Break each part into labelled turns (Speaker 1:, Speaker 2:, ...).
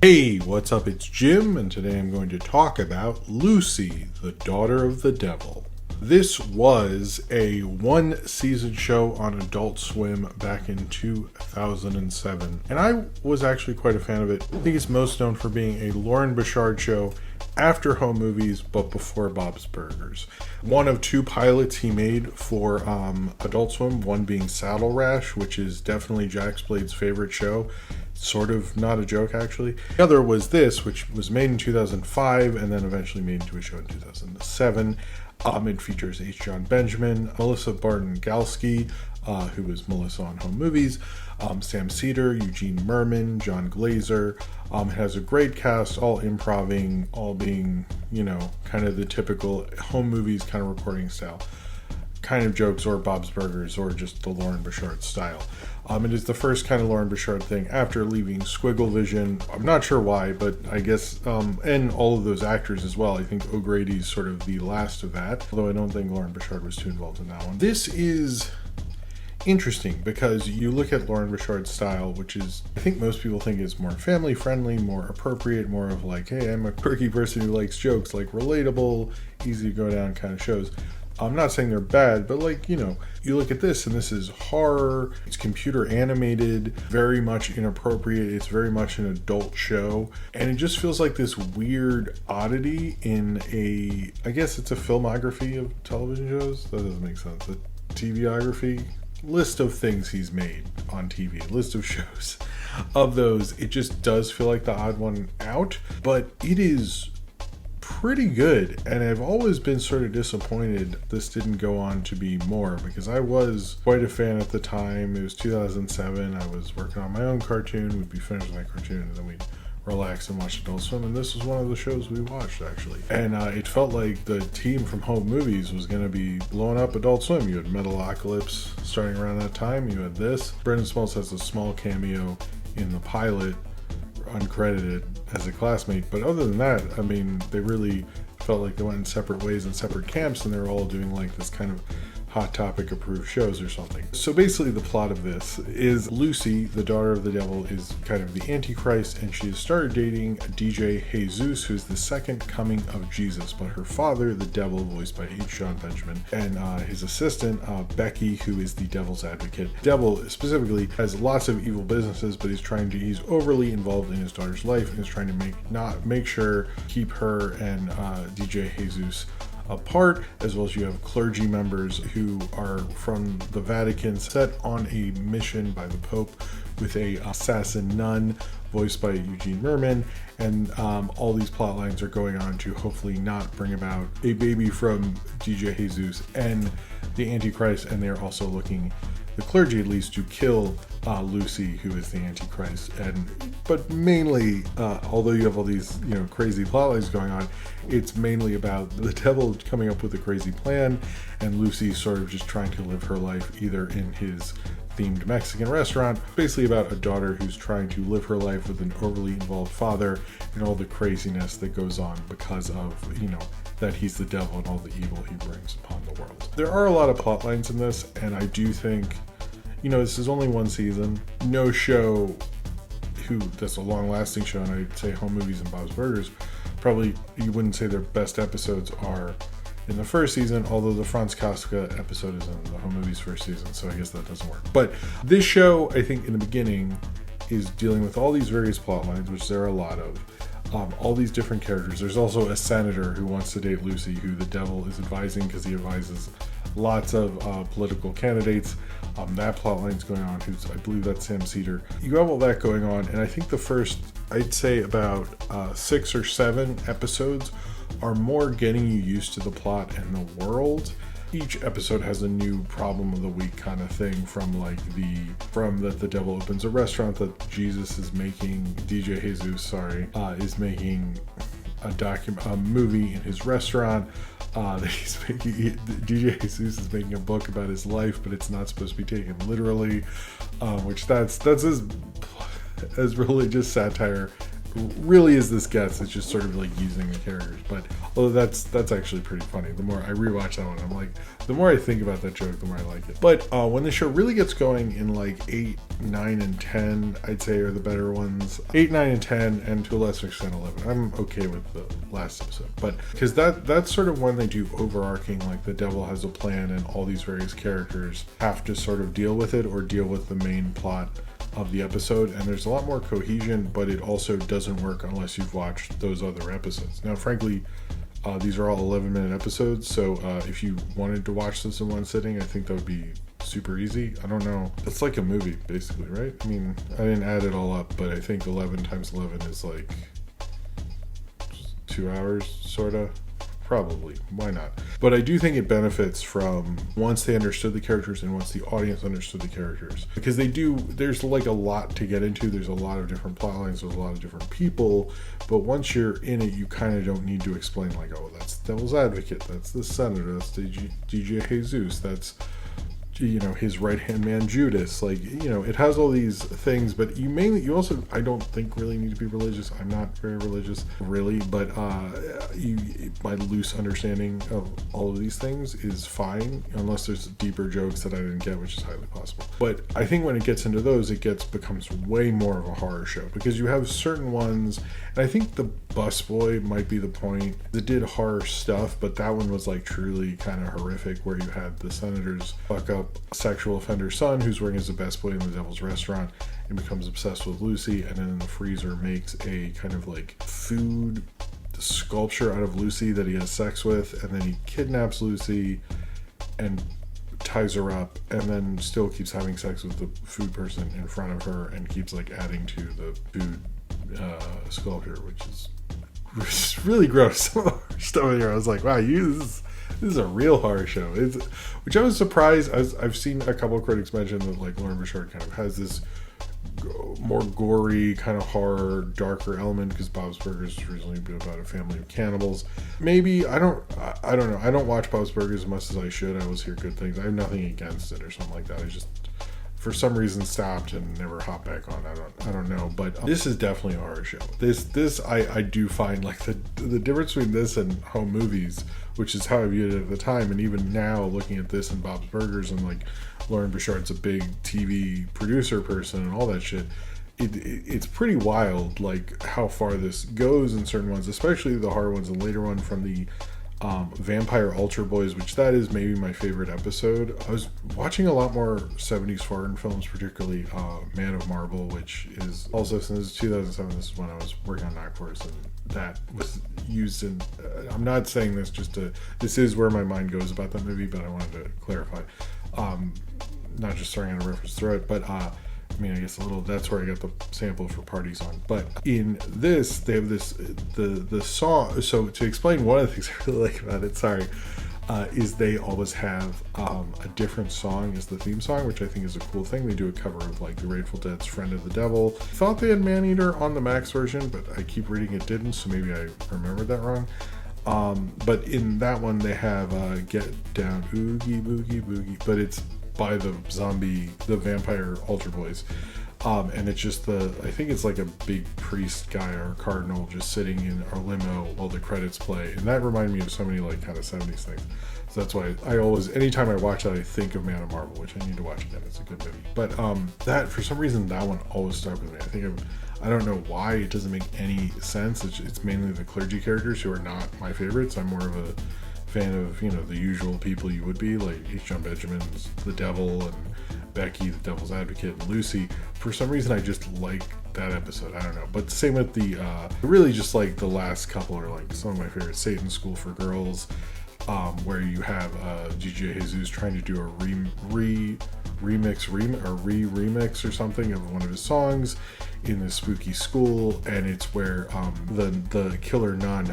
Speaker 1: Hey, what's up? It's Jim, and today I'm going to talk about Lucy, the Daughter of the Devil. This was a one-season show on Adult Swim back in 2007, and I was actually quite a fan of it. I think it's most known for being a Lauren Bouchard show after Home Movies, but before Bob's Burgers. One of two pilots he made for Adult Swim, one being Saddle Rash, which is definitely Jack Blade's favorite show. Sort of not a joke, actually. The other was this, which was made in 2005 and then eventually made into a show in 2007. It features H. John Benjamin, Melissa Barton-Galsky, who was Melissa on Home Movies, Sam Cedar, Eugene Merman, John Glazer. It has a great cast, all improving, all being, kind of the typical Home Movies kind of recording style. Kind of jokes, or Bob's Burgers, or just the Lauren Bouchard style. It is the first kind of Lauren Bouchard thing after leaving Squiggle Vision. I'm not sure why, but I guess, and all of those actors as well. I think O'Grady's sort of the last of that, although I don't think Lauren Bouchard was too involved in that one. This is interesting because you look at Lauren Bouchard's style, which is, I think most people think is more family friendly, more appropriate, more of like, hey, I'm a quirky person who likes jokes, like relatable, easy to go down kind of shows. I'm not saying they're bad, but you look at this and this is horror, it's computer animated, very much inappropriate, it's very much an adult show, and it just feels like this weird oddity in I guess it's a filmography of television shows? That doesn't make sense. A TVography? List of things he's made on TV, list of shows. Of those, it just does feel like the odd one out, but it is pretty good, and I've always been sort of disappointed this didn't go on to be more, because I was quite a fan at the time. It was 2007, I was working on my own cartoon, we'd be finishing that cartoon and then we'd relax and watch Adult Swim, and this was one of the shows we watched actually, and it felt like the team from Home Movies was going to be blowing up Adult Swim. You had Metalocalypse starting around that time, you had this. Brendan Smalls has a small cameo in the pilot, uncredited as a classmate, but other than that, I mean, they really felt like they went in separate ways and separate camps, and they were all doing like this kind of Hot Topic approved shows or something. So basically the plot of this is Lucy, the daughter of the devil, is kind of the Antichrist, and she has started dating DJ Jesus, who's the second coming of Jesus, but her father, the devil, voiced by H. John Benjamin, and his assistant, Becky, who is the devil's advocate. Devil specifically has lots of evil businesses, but he's overly involved in his daughter's life and is trying to keep her and DJ Jesus apart, as well as you have clergy members who are from the Vatican set on a mission by the Pope with a assassin nun voiced by Eugene Merman, and all these plot lines are going on to hopefully not bring about a baby from DJ Jesus and the Antichrist, and they're also looking, the clergy at least, to kill Lucy, who is the Antichrist. But mainly, although you have all these crazy plot lines going on, it's mainly about the devil coming up with a crazy plan and Lucy sort of just trying to live her life either in his themed Mexican restaurant, basically about a daughter who's trying to live her life with an overly involved father and all the craziness that goes on because of that he's the devil and all the evil he brings upon the world. There are a lot of plot lines in this, and I do think this is only one season. No show that's a long-lasting show, and I'd say Home Movies and Bob's Burgers, probably you wouldn't say their best episodes are in the first season, although the Franz Kafka episode is in the Home Movies first season, so I guess that doesn't work. But this show, I think, in the beginning, is dealing with all these various plot lines, which there are a lot of. All these different characters. There's also a senator who wants to date Lucy, who the devil is advising because he advises lots of political candidates. That plot line's going on, I believe that's Sam Cedar. You have all that going on, and I think the first, I'd say about 6 or 7 episodes are more getting you used to the plot and the world. Each episode has a new problem of the week kind of thing, from that the devil opens a restaurant, that Jesus is making, DJ Jesus, is making a movie in his restaurant, that he's making, DJ Jesus is making a book about his life, but it's not supposed to be taken literally, which that's as religious satire really as this gets. It's just sort of like using the characters. But although that's actually pretty funny. The more I rewatch that one, I'm like, the more I think about that joke, the more I like it. But when the show really gets going in like 8, 9, and 10, I'd say are the better ones. 8, 9, and 10, and to a lesser extent 11. I'm okay with the last episode, but because that's sort of when they do overarching, like the devil has a plan and all these various characters have to sort of deal with it or deal with the main plot of the episode, and there's a lot more cohesion, but it also doesn't work unless you've watched those other episodes. Now, frankly, these are all 11-minute episodes, so if you wanted to watch this in one sitting, I think that would be super easy. I don't know. It's like a movie, basically, right? I mean, I didn't add it all up, but I think 11 times 11 is like 2 hours, sort of. Probably. Why not? But I do think it benefits from once they understood the characters and once the audience understood the characters. Because there's like a lot to get into. There's a lot of different plot lines. There's a lot of different people. But once you're in it, you kind of don't need to explain like, oh, that's Devil's Advocate. That's the Senator. That's DJ Jesus. That's, his right-hand man Judas. Like, it has all these things, but you also, I don't think, really need to be religious. I'm not very religious, really, but my loose understanding of all of these things is fine, unless there's deeper jokes that I didn't get, which is highly possible. But I think when it gets into those, becomes way more of a horror show, because you have certain ones, and I think the Busboy might be the point, that did horror stuff, but that one was like truly kind of horrific, where you had the senator's fuck up sexual offender son who's working as a best boy in the Devil's Restaurant and becomes obsessed with Lucy, and then in the freezer makes a kind of like food sculpture out of Lucy that he has sex with, and then he kidnaps Lucy and ties her up, and then still keeps having sex with the food person in front of her and keeps like adding to the food sculpture, which is really gross. Some of the stuff here, I was like, wow, this is a real horror show. Which I was surprised. I've seen a couple of critics mention that like Lauren Bouchard kind of has this more gory kind of horror, darker element, because Bob's Burgers is originally about a family of cannibals. Maybe I don't know. I don't watch Bob's Burgers as much as I should. I always hear good things. I have nothing against it or something like that. I just, for some reason, stopped and never hopped back on. I don't know, but this is definitely a horror show. This I do find like the difference between this and home movies, which is how I viewed it at the time, and even now looking at this and Bob's Burgers, and like Lauren Bouchard's a big TV producer person and all that shit. It's pretty wild, like how far this goes in certain ones, especially the horror ones. And later one from the Vampire Ultra Boys, which that is maybe my favorite episode. I was watching a lot more 70s foreign films, particularly Man of Marble, which is also, since 2007, this is when I was working on Knock Force, and that was used in, I'm not saying this this is where my mind goes about that movie, but I wanted to clarify. Not just throwing in a reference through it, but I guess that's where I got the sample for Parties On. But in this, they have the song. So to explain one of the things I really like about it, is they always have a different song as the theme song, which I think is a cool thing. They do a cover of like the Grateful Dead's Friend of the Devil. I thought they had Maneater on the Max version, but I keep reading it didn't, so maybe I remembered that wrong. But in that one, they have Get Down Oogie Boogie Boogie, but it's by the Vampire Ultra Boys. And it's just I think it's like a big priest guy or cardinal just sitting in a limo while the credits play. And that reminded me of so many like kind of 70s things. So that's why I always, anytime I watch that, I think of Man of Marble, which I need to watch again. It's a good movie. But that, for some reason, that one always stuck with me. I don't know why. It doesn't make any sense. It's mainly the clergy characters who are not my favorites. I'm more of a fan of, the usual people you would be, like H. John Benjamin's The Devil, and Becky, the Devil's Advocate, and Lucy. For some reason, I just like that episode. I don't know. But same with the, really just like the last couple are like some of my favorites. Satan's School for Girls, where you have DJ Jesus trying to do a remix or something of one of his songs in the spooky school, and it's where the killer nun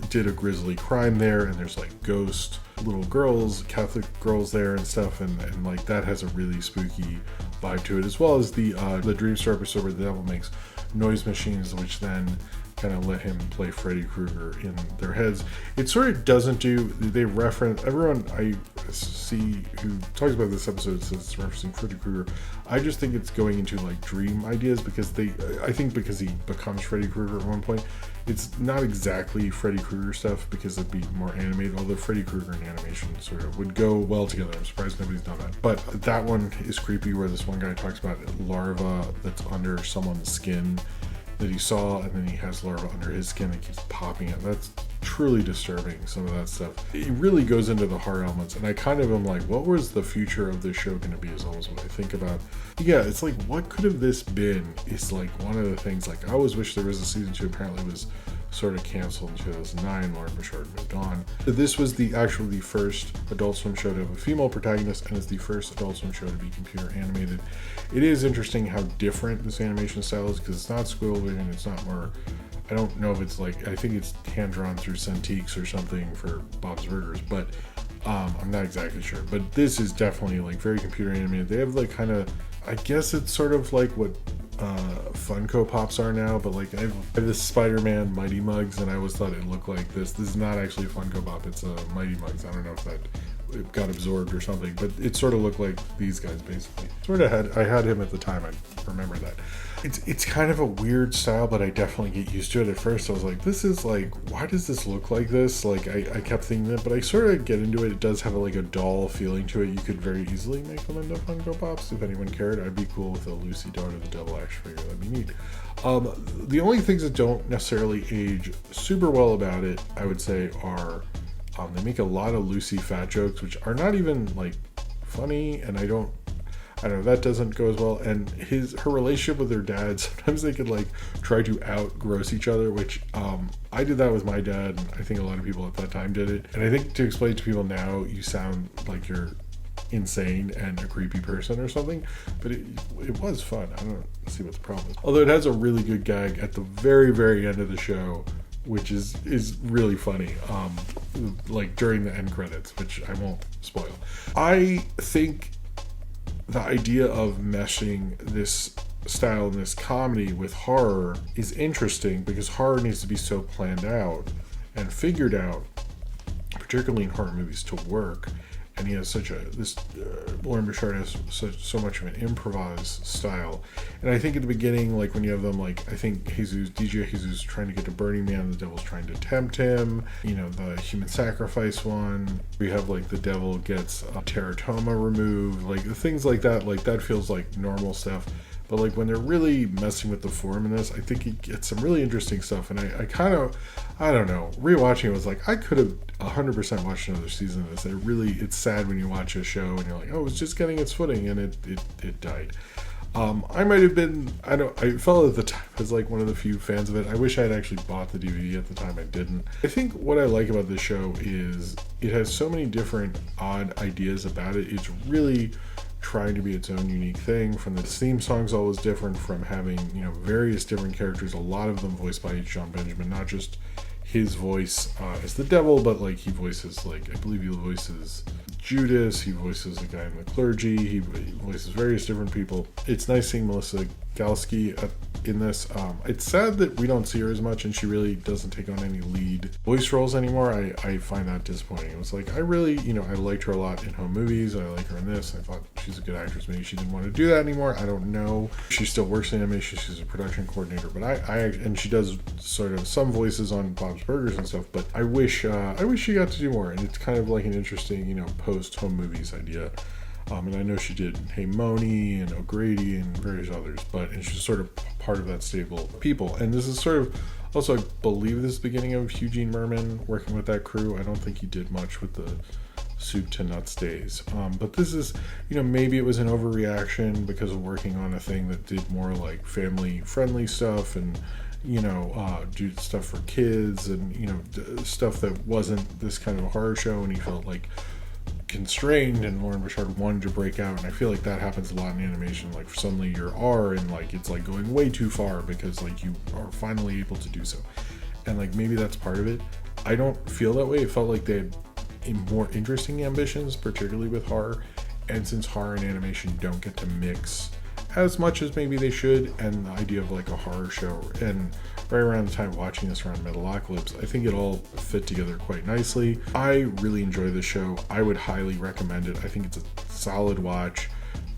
Speaker 1: did a grisly crime there, and there's like ghost little girls, Catholic girls there and stuff, and like that has a really spooky vibe to it, as well as the Dream Store episode where the devil makes noise machines, which then kind of let him play Freddy Krueger in their heads. It sort of doesn't do, they reference, everyone I see who talks about this episode says it's referencing Freddy Krueger. I just think it's going into like dream ideas, because I think because he becomes Freddy Krueger at one point, it's not exactly Freddy Krueger stuff because it'd be more animated, although Freddy Krueger and animation sort of would go well together. I'm surprised nobody's done that. But that one is creepy, where this one guy talks about larva that's under someone's skin that he saw, and then he has larva under his skin that keeps popping up. That's truly disturbing, some of that stuff. It really goes into the horror elements, and I kind of am like, what was the future of this show going to be, is almost what I think about. Yeah, it's like, what could have this been? It's like one of the things, like I always wish there was a season 2. Apparently it was sort of canceled in 2009. Lauren Bouchard moved on. This was the first Adult Swim show to have a female protagonist, and it's the first Adult Swim show to be computer animated. It is interesting how different this animation style is, because it's not Squillvision, it's not more, I don't know if it's like, I think it's hand drawn through Cintiqs or something for Bob's Burgers, but I'm not exactly sure. But this is definitely like very computer animated. They have like kind of, I guess it's sort of like what Funko Pops are now, but like I have this Spider-Man Mighty Mugs, and I always thought it looked like this. This is not actually a Funko Pop, it's a Mighty Mugs. I don't know if that it got absorbed or something, but it sort of looked like these guys basically. I had him at the time, I remember that. It's kind of a weird style, but I definitely get used to it. At first I was like, this is like, why does this look like this? Like I kept thinking that, but I sort of get into it. It does have like a doll feeling to it. You could very easily make them into Funko Pops if anyone cared. I'd be cool with a Lucy, daughter of the devil action figure. That'd be neat. The only things that don't necessarily age super well about it, I would say, are they make a lot of Lucy fat jokes, which are not even like funny, and I don't know, that doesn't go as well. And her relationship with her dad, sometimes they could like try to outgross each other, which I did that with my dad, and I think a lot of people at that time did it. And I think to explain to people now, you sound like you're insane and a creepy person or something, but it was fun. I don't see what the problem is. Although it has a really good gag at the very, very end of the show, which is really funny, like during the end credits, which I won't spoil. I think the idea of meshing this style and this comedy with horror is interesting, because horror needs to be so planned out and figured out, particularly in horror movies, to work. And he has Lauren Bouchard has so much of an improvised style. And I think at the beginning, like when you have them, like I think DJ Jesus trying to get to Burning Man, the devil's trying to tempt him, the human sacrifice one, we have like the devil gets a teratoma removed, like things like that feels like normal stuff. But like when they're really messing with the form in this, I think it gets some really interesting stuff. And I kind of, I don't know, rewatching it was like, I could have 100% watched another season of this. It's sad when you watch a show and you're like, oh, it's just getting its footing, and it died. I might have been, I felt at the time as like one of the few fans of it. I wish I had actually bought the DVD at the time. I didn't. I think what I like about this show is it has so many different odd ideas about it. It's really trying to be its own unique thing. From the theme song's always different, from having various different characters, a lot of them voiced by John Benjamin, not just his voice as the devil, but like he voices, like I believe he voices Judas, he voices a guy in the clergy, he voices various different people. It's nice seeing Melissa Galsky in this. It's sad that we don't see her as much, and she really doesn't take on any lead voice roles anymore. I find that disappointing. It was like, I really, I liked her a lot in home movies. I like her in this. I thought she's a good actress. Maybe she didn't want to do that anymore. I don't know. She still works in animation. She's a production coordinator, but and she does sort of some voices on Bob's Burgers and stuff, but I wish she got to do more. And it's kind of like an interesting, post home movies idea. And I know she did Hey Moni and O'Grady and various others, but she's sort of part of that stable of people. And this is sort of also, I believe, this is the beginning of Eugene Merman working with that crew. I don't think he did much with the soup to nuts days. But this is, maybe it was an overreaction because of working on a thing that did more like family friendly stuff and, do stuff for kids and, stuff that wasn't this kind of a horror show. And he felt like constrained, and Lauren Bouchard wanted to break out, and I feel like that happens a lot in animation. Like suddenly you're R and like it's like going way too far because like you are finally able to do so, and like maybe that's part of it. I don't feel that way. It felt like they had more interesting ambitions, particularly with horror, and since horror and animation don't get to mix as much as maybe they should, and the idea of like a horror show. And right around the time watching this around Metalocalypse, I think it all fit together quite nicely. I really enjoy this show. I would highly recommend it. I think it's a solid watch.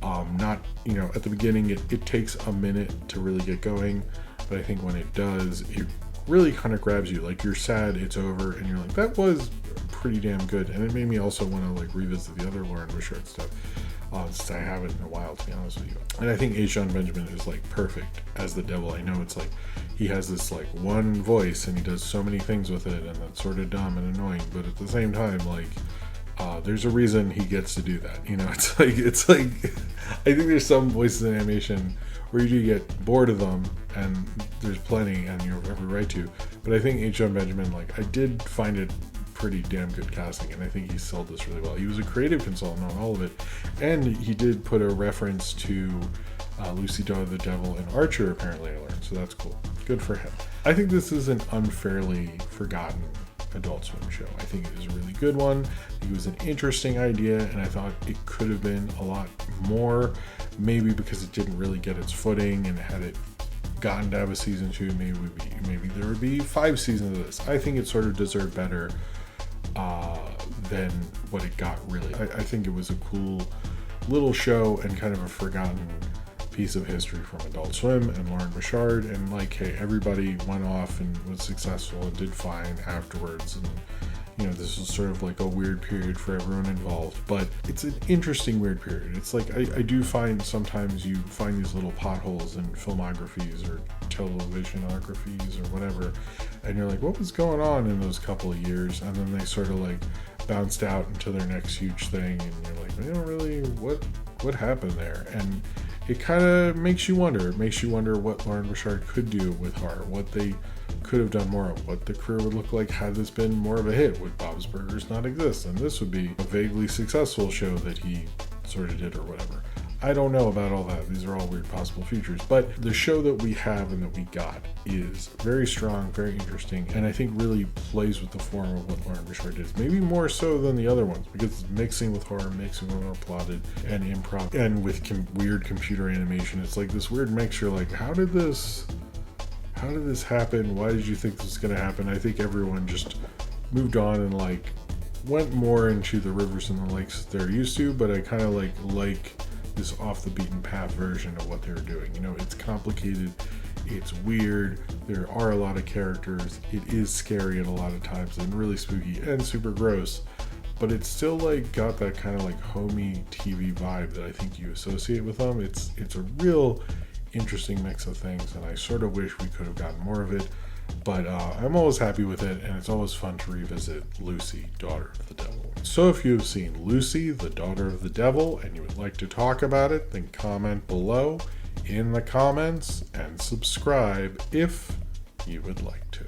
Speaker 1: Not, at the beginning it takes a minute to really get going, but I think when it does, it really kind of grabs you. Like, you're sad it's over, and you're like, that was pretty damn good. And it made me also want to like revisit the other Lauren Bouchard stuff, since I haven't in a while, to be honest with you. And I think H. John Benjamin is like perfect as the devil. I know it's like he has this like one voice and he does so many things with it, and that's sort of dumb and annoying, but at the same time, like, there's a reason he gets to do that. It's like I think there's some voices in animation where you do get bored of them, and there's plenty, and you have every right to. But I think H. John Benjamin, like, I did find it pretty damn good casting, and I think he sold this really well. He was a creative consultant on all of it, and he did put a reference to Lucy, Daughter of the Devil and Archer, apparently, I learned, so that's cool. Good for him. I think this is an unfairly forgotten Adult Swim show. I think it is a really good one. I think it was an interesting idea, and I thought it could have been a lot more, maybe because it didn't really get its footing, and had it gotten to have a season 2, maybe there would be 5 seasons of this. I think it sort of deserved better than what it got, really. I think it was a cool little show and kind of a forgotten piece of history from Adult Swim and Lauren Bouchard, and like, hey, everybody went off and was successful and did fine afterwards, and this was sort of like a weird period for everyone involved, but it's an interesting weird period. It's like, I do find sometimes you find these little potholes in filmographies or televisionographies or whatever, and you're like, what was going on in those couple of years? And then they sort of like bounced out into their next huge thing, and you're like, really, what happened there? And it kind of makes you wonder. It makes you wonder what Lauren Bouchard could do with horror, what they could have done more of, what the career would look like had this been more of a hit. Would Bob's Burgers not exist? And this would be a vaguely successful show that he sort of did, or whatever. I don't know about all that. These are all weird possible futures. But the show that we have and that we got is very strong, very interesting, and I think really plays with the form of what Lauren Bouchard did. Maybe more so than the other ones, because it's mixing with horror, mixing with more plotted and improv, and with weird computer animation. It's like this weird mix. You're like, how did this happen? Why did you think this was going to happen? I think everyone just moved on and like went more into the rivers and the lakes they're used to, but I kind of like this off the beaten path version of what they were doing. It's complicated, it's weird, there are a lot of characters, it is scary at a lot of times, and really spooky and super gross, but it's still like got that kind of like homey TV vibe that I think you associate with them. It's a real interesting mix of things, and I sort of wish we could have gotten more of it, but I'm always happy with it, and it's always fun to revisit Lucy, Daughter of the Devil. So if you have seen Lucy, the Daughter of the Devil, and you would like to talk about it, then comment below in the comments and subscribe if you would like to.